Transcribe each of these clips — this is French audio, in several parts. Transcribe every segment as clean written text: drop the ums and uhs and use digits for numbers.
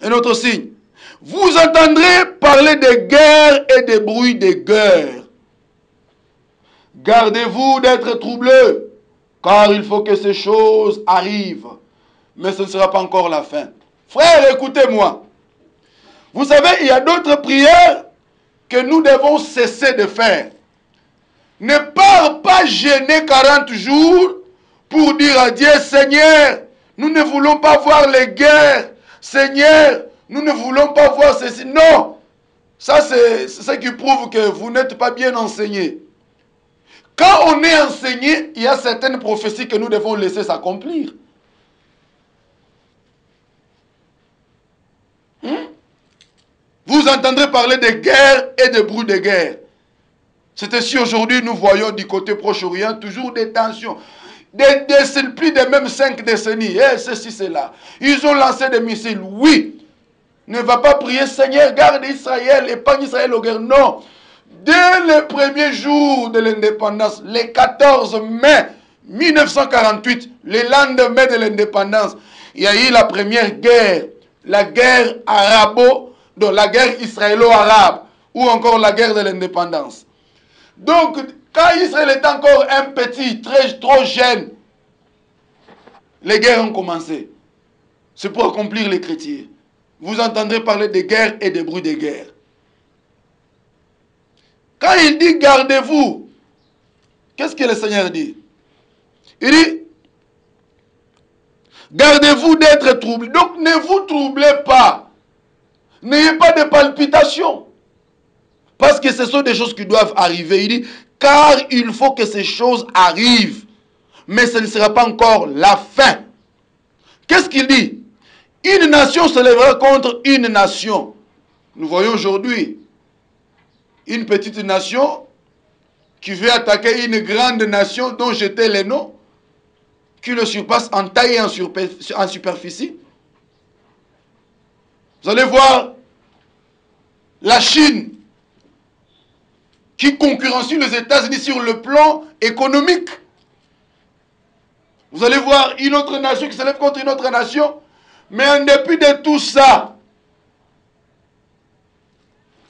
Un autre signe. Vous entendrez parler de guerre et de bruits de guerre. Gardez-vous d'être troublés, car il faut que ces choses arrivent. Mais ce ne sera pas encore la fin. Frères, écoutez-moi. Vous savez, il y a d'autres prières que nous devons cesser de faire. Ne pars pas gêner 40 jours pour dire à Dieu, Seigneur, nous ne voulons pas voir les guerres. Seigneur, nous ne voulons pas voir ceci. Non, ça c'est ce qui prouve que vous n'êtes pas bien enseigné. Quand on est enseigné, il y a certaines prophéties que nous devons laisser s'accomplir. Vous entendrez parler de guerre et de bruit de guerre. C'est ainsi aujourd'hui nous voyons du côté Proche-Orient toujours des tensions. Plus de même 5 décennies. Ceci, cela. Ils ont lancé des missiles. Oui. Ne va pas prier, Seigneur, garde Israël, épargne Israël aux guerres. Non. Dès le premier jour de l'indépendance, le 14 mai 1948, le lendemain de l'indépendance, il y a eu la première guerre, la guerre la guerre israélo-arabe, ou encore la guerre de l'indépendance. Donc, quand Israël était encore un petit, trop jeune, les guerres ont commencé. C'est pour accomplir les chrétiens. Vous entendrez parler de guerre et de bruits de guerre. Quand il dit gardez-vous, qu'est-ce que le Seigneur dit? Il dit gardez-vous d'être troublés. Donc ne vous troublez pas. N'ayez pas de palpitations. Parce que ce sont des choses qui doivent arriver. Il dit car il faut que ces choses arrivent. Mais ce ne sera pas encore la fin. Qu'est-ce qu'il dit? Une nation se lèvera contre une nation. Nous voyons aujourd'hui une petite nation qui veut attaquer une grande nation dont j'étais les noms, qui le surpasse en taille et en superficie. Vous allez voir la Chine qui concurrencie les États-Unis sur le plan économique. Vous allez voir une autre nation qui se lève contre une autre nation. Mais en dépit de tout ça,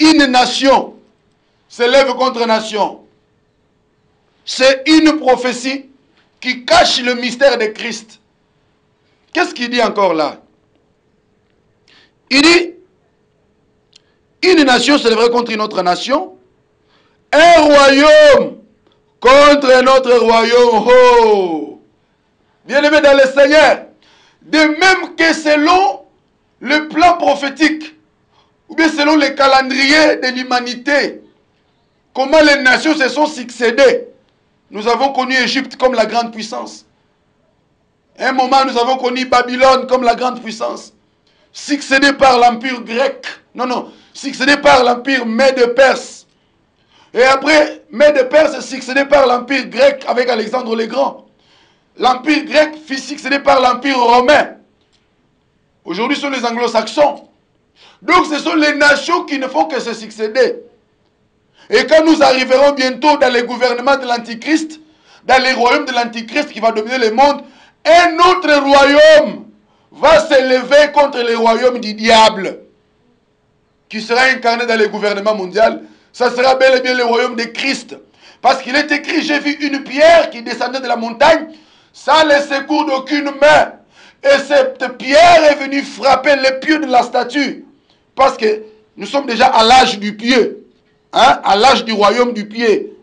une nation se lève contre nation. C'est une prophétie qui cache le mystère de Christ. Qu'est-ce qu'il dit encore là? Il dit, une nation se lèverait contre une autre nation, un royaume contre un autre royaume. Oh! Bien-aimé dans le Seigneur, de même que selon le plan prophétique, ou bien selon le calendrier de l'humanité, comment les nations se sont succédées. Nous avons connu Égypte comme la grande puissance. À un moment, nous avons connu Babylone comme la grande puissance. Succédée par l'empire grec. Non, succédée par l'empire Mède-Perse. Et après, Mède-Perse succédé par l'empire grec avec Alexandre le Grand. L'empire grec fut succédé par l'empire romain. Aujourd'hui, ce sont les anglo-saxons. Donc, ce sont les nations qui ne font que se succéder. Et quand nous arriverons bientôt dans les gouvernements de l'Antichrist, dans les royaumes de l'Antichrist qui va dominer le monde, un autre royaume va s'élever contre le royaume du diable, qui sera incarné dans les gouvernements mondiaux. Ça sera bel et bien le royaume de Christ. Parce qu'il est écrit, j'ai vu une pierre qui descendait de la montagne, sans le secours d'aucune main. Et cette pierre est venue frapper les pieds de la statue. Parce que nous sommes déjà à l'âge du pied. À l'âge du royaume du pied.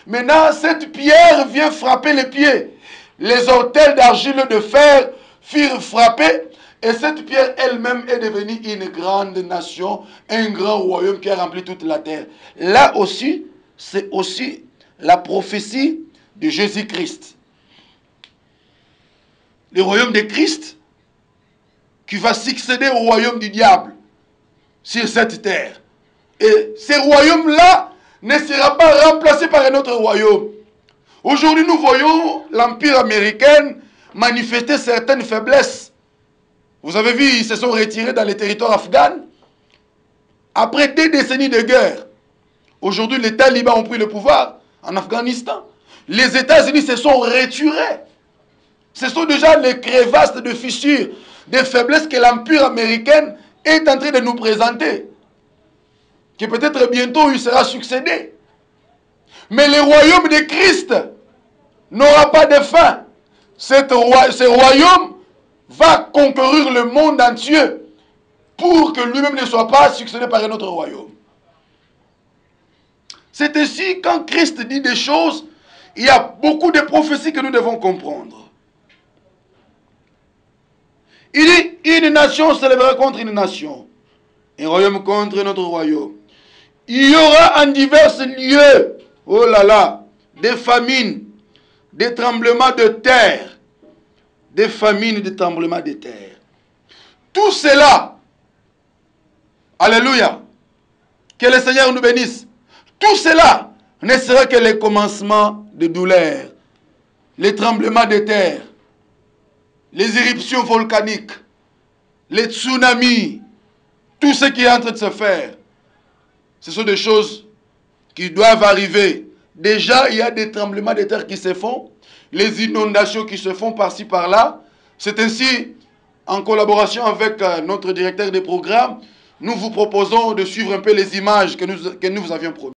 Maintenant, cette pierre vient frapper les pieds. Les orteils d'argile de fer furent frappés. Et cette pierre elle-même est devenue une grande nation, un grand royaume qui a rempli toute la terre. Là aussi, c'est aussi la prophétie de Jésus-Christ. Le royaume de Christ qui va succéder au royaume du diable sur cette terre. Et ce royaume-là ne sera pas remplacé par un autre royaume. Aujourd'hui, nous voyons l'Empire américain manifester certaines faiblesses. Vous avez vu, ils se sont retirés dans les territoires afghans. Après des décennies de guerre, aujourd'hui, les talibans ont pris le pouvoir en Afghanistan. Les États-Unis se sont retirés. Ce sont déjà les crevasses de fissures, des faiblesses que l'Empire américain est en train de nous présenter, que peut-être bientôt il sera succédé. Mais le royaume de Christ n'aura pas de fin. Ce royaume va conquérir le monde entier pour que lui-même ne soit pas succédé par un autre royaume. C'est ainsi, quand Christ dit des choses, il y a beaucoup de prophéties que nous devons comprendre. Il dit, une nation se lèvera contre une nation, un royaume contre un autre royaume. Il y aura en divers lieux, oh là là, des famines, des tremblements de terre, des famines, des tremblements de terre. Tout cela, alléluia, que le Seigneur nous bénisse. Tout cela ne sera que le commencement de douleur, les tremblements de terre, les éruptions volcaniques, les tsunamis, tout ce qui est en train de se faire. Ce sont des choses qui doivent arriver. Déjà, il y a des tremblements de terre qui se font, les inondations qui se font par-ci, par-là. C'est ainsi, en collaboration avec notre directeur des programmes, nous vous proposons de suivre un peu les images que nous vous avions promis.